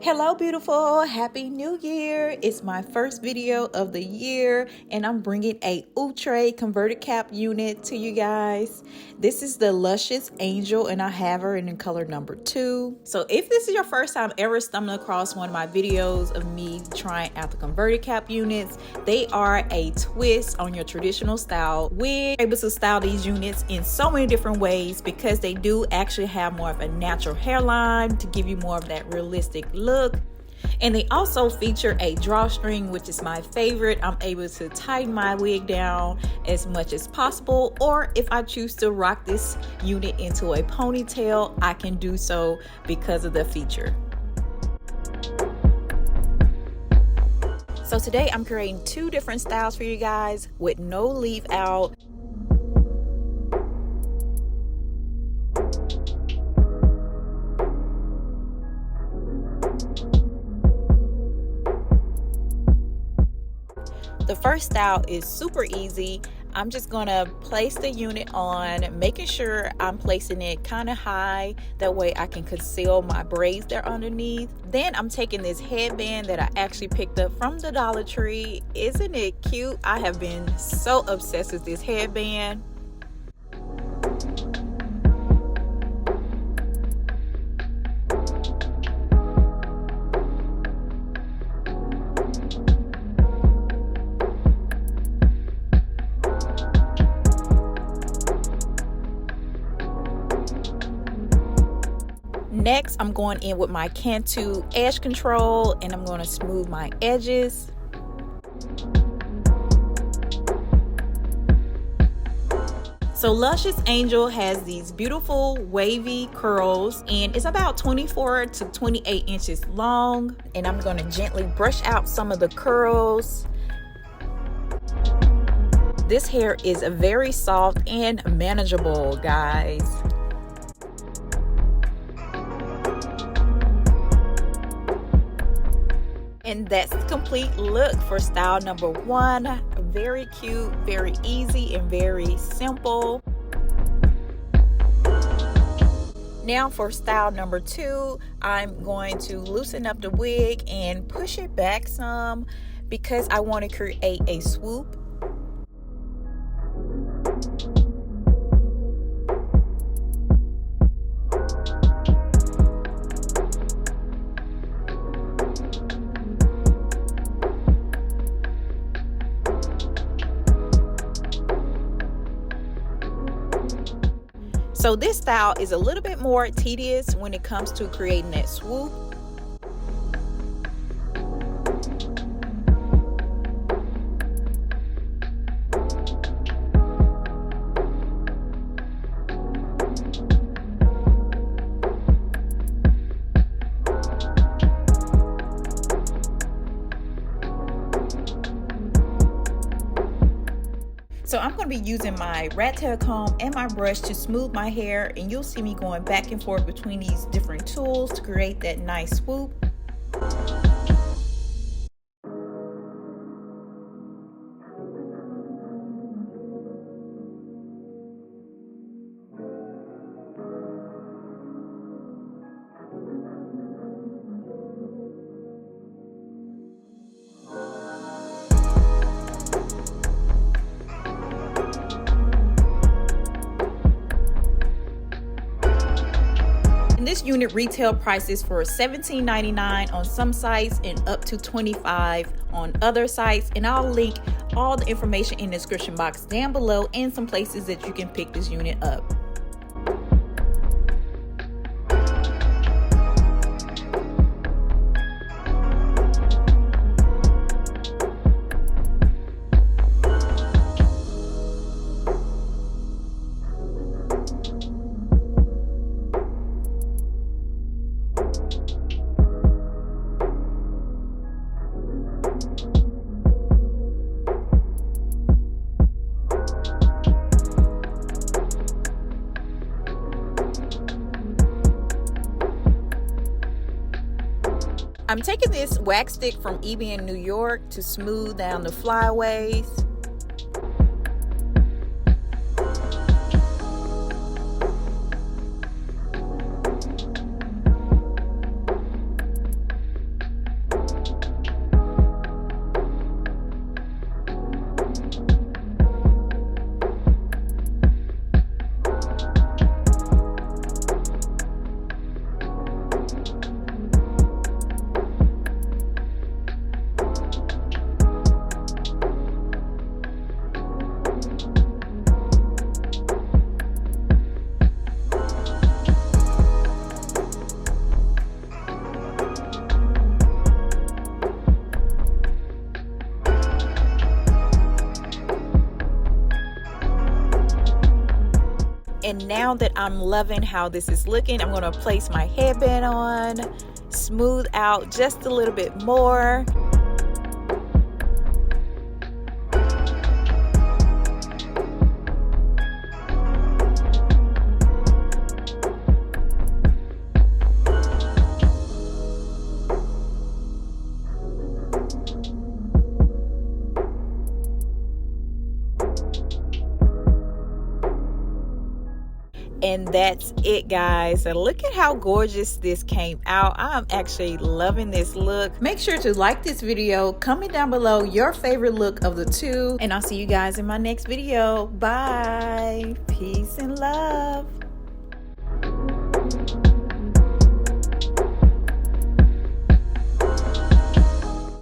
Hello beautiful, happy new year. It's my first video of the year and I'm bringing a Outre converted cap unit to you guys. This is the Luscious Angel and I have her in color number 2. So if this is your first time ever stumbling across one of my videos of me trying out the converted cap units, they are a twist on your traditional style wig. Able to style these units in so many different ways because they do actually have more of a natural hairline to give you more of that realistic look. And they also feature a drawstring, which is my favorite. I'm able to tighten my wig down as much as possible, or if I choose to rock this unit into a ponytail, I can do so because of the feature. So today I'm creating 2 different styles for you guys with no leave out. The first style is super easy. I'm just gonna place the unit on, making sure I'm placing it kind of high. That way I can conceal my braids there underneath. Then I'm taking this headband that I actually picked up from the Dollar Tree. Isn't it cute? I have been so obsessed with this headband. Next, I'm going in with my CANTU edge control and I'm going to smooth my edges. So Luscious Angel has these beautiful wavy curls and it's about 24 to 28 inches long. And I'm going to gently brush out some of the curls. This hair is very soft and manageable, guys. And that's the complete look for style number 1. Very cute, very easy, and very simple. Now for style number 2, I'm going to loosen up the wig and push it back some because I want to create a swoop. So this style is a little bit more tedious when it comes to creating that swoop. So I'm going to be using my rat tail comb and my brush to smooth my hair, and you'll see me going back and forth between these different tools to create that nice swoop. This unit retail prices for $17.99 on some sites and up to $25 on other sites, and I'll link all the information in the description box down below and some places that you can pick this unit up. I'm taking this wax stick from EBIN New York to smooth down the flyaways. And now that I'm loving how this is looking, I'm going to place my headband on, smooth out just a little bit more. And that's it, guys. And look at how gorgeous this came out. I'm actually loving this look. Make sure to like this video, comment down below your favorite look of the two, and I'll see you guys in my next video. Bye. Peace and love.